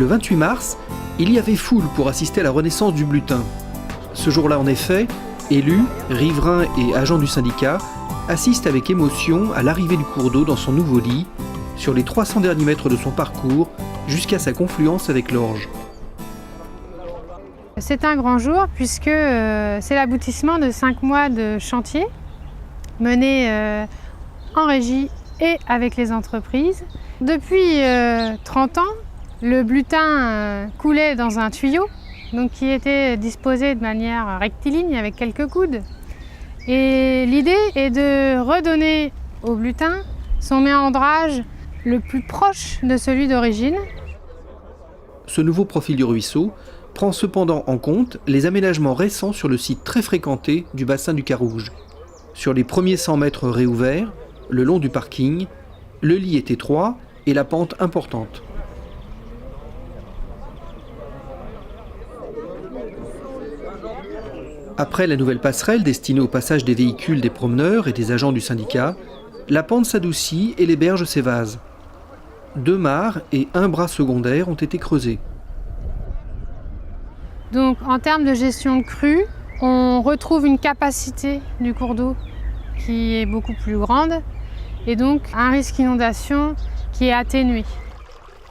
Le 28 mars, il y avait foule pour assister à la renaissance du Blutin. Ce jour-là, en effet, élus, riverains et agents du syndicat assistent avec émotion à l'arrivée du cours d'eau dans son nouveau lit, sur les 300 derniers mètres de son parcours, jusqu'à sa confluence avec l'Orge. C'est un grand jour puisque c'est l'aboutissement de 5 mois de chantier menés en régie et avec les entreprises. Depuis 30 ans, le Blutin coulait dans un tuyau donc qui était disposé de manière rectiligne avec quelques coudes. Et l'idée est de redonner au Blutin son méandrage le plus proche de celui d'origine. Ce nouveau profil du ruisseau prend cependant en compte les aménagements récents sur le site très fréquenté du bassin du Carouge. Sur les premiers 100 mètres réouverts, le long du parking, le lit est étroit et la pente importante. Après la nouvelle passerelle destinée au passage des véhicules des promeneurs et des agents du syndicat, la pente s'adoucit et les berges s'évasent. 2 mares et un bras secondaire ont été creusés. Donc en termes de gestion de crue, on retrouve une capacité du cours d'eau qui est beaucoup plus grande et donc un risque d'inondation qui est atténué.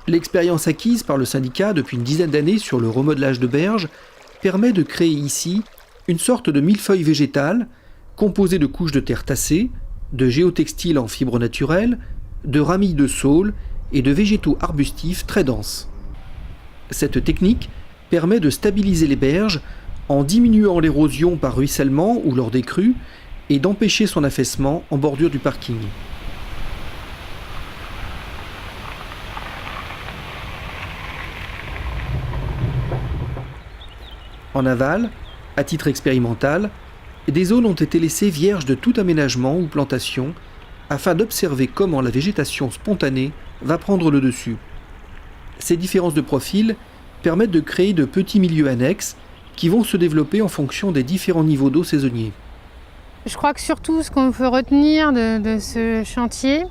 L'expérience acquise par le syndicat depuis une dizaine d'années sur le remodelage de berges permet de créer ici une sorte de millefeuille végétal composé de couches de terre tassée, de géotextiles en fibres naturelles, de ramilles de saule et de végétaux arbustifs très denses. Cette technique permet de stabiliser les berges en diminuant l'érosion par ruissellement ou lors des crues et d'empêcher son affaissement en bordure du parking. En aval, à titre expérimental, des zones ont été laissées vierges de tout aménagement ou plantation afin d'observer comment la végétation spontanée va prendre le dessus. Ces différences de profil permettent de créer de petits milieux annexes qui vont se développer en fonction des différents niveaux d'eau saisonniers. Je crois que surtout ce qu'on peut retenir de ce chantier,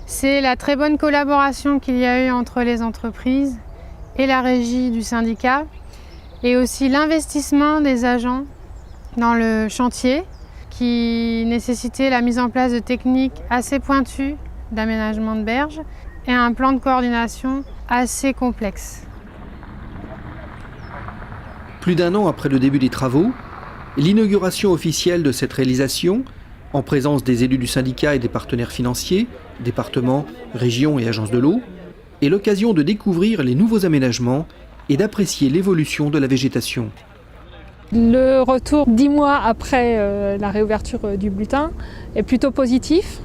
c'est la très bonne collaboration qu'il y a eu entre les entreprises et la régie du syndicat, et aussi l'investissement des agents dans le chantier qui nécessitait la mise en place de techniques assez pointues d'aménagement de berges et un plan de coordination assez complexe. Plus d'1 an après le début des travaux, l'inauguration officielle de cette réalisation, en présence des élus du syndicat et des partenaires financiers, départements, régions et agences de l'eau, est l'occasion de découvrir les nouveaux aménagements et d'apprécier l'évolution de la végétation. Le retour 10 mois après la réouverture du Blutin est plutôt positif.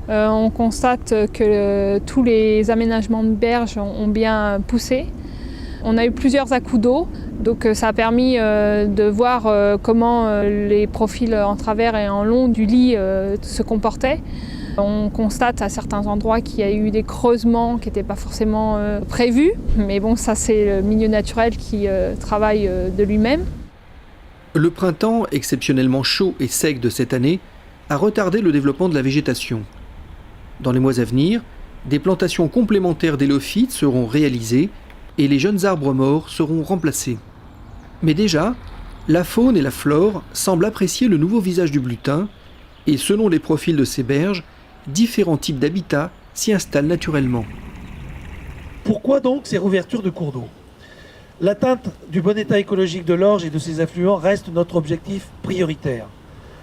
On constate que tous les aménagements de berges ont bien poussé. On a eu plusieurs à-coups d'eau, donc ça a permis de voir comment les profils en travers et en long du lit se comportaient. On constate à certains endroits qu'il y a eu des creusements qui n'étaient pas forcément prévus, mais bon, ça c'est le milieu naturel qui travaille de lui-même. Le printemps exceptionnellement chaud et sec de cette année a retardé le développement de la végétation. Dans les mois à venir, des plantations complémentaires d'élophytes seront réalisées et les jeunes arbres morts seront remplacés. Mais déjà, la faune et la flore semblent apprécier le nouveau visage du Blutin et selon les profils de ces berges, différents types d'habitats s'y installent naturellement. Pourquoi donc ces réouvertures de cours d'eau ? L'atteinte du bon état écologique de l'Orge et de ses affluents reste notre objectif prioritaire.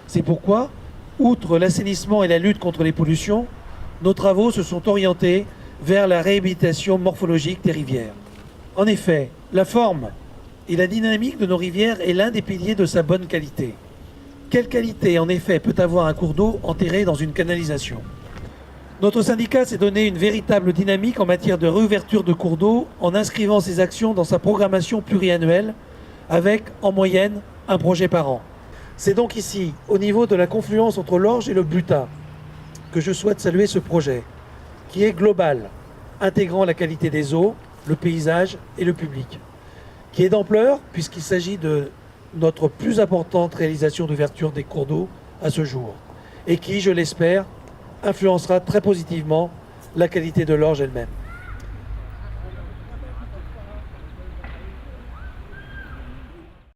C'est pourquoi, outre l'assainissement et la lutte contre les pollutions, nos travaux se sont orientés vers la réhabilitation morphologique des rivières. En effet, la forme et la dynamique de nos rivières est l'un des piliers de sa bonne qualité. Quelle qualité, en effet, peut avoir un cours d'eau enterré dans une canalisation ? Notre syndicat s'est donné une véritable dynamique en matière de réouverture de cours d'eau en inscrivant ses actions dans sa programmation pluriannuelle avec, en moyenne, un projet par an. C'est donc ici, au niveau de la confluence entre l'Orge et le Blutin, que je souhaite saluer ce projet, qui est global, intégrant la qualité des eaux, le paysage et le public, qui est d'ampleur puisqu'il s'agit de notre plus importante réalisation d'ouverture des cours d'eau à ce jour, et qui, je l'espère, influencera très positivement la qualité de l'Orge elle-même.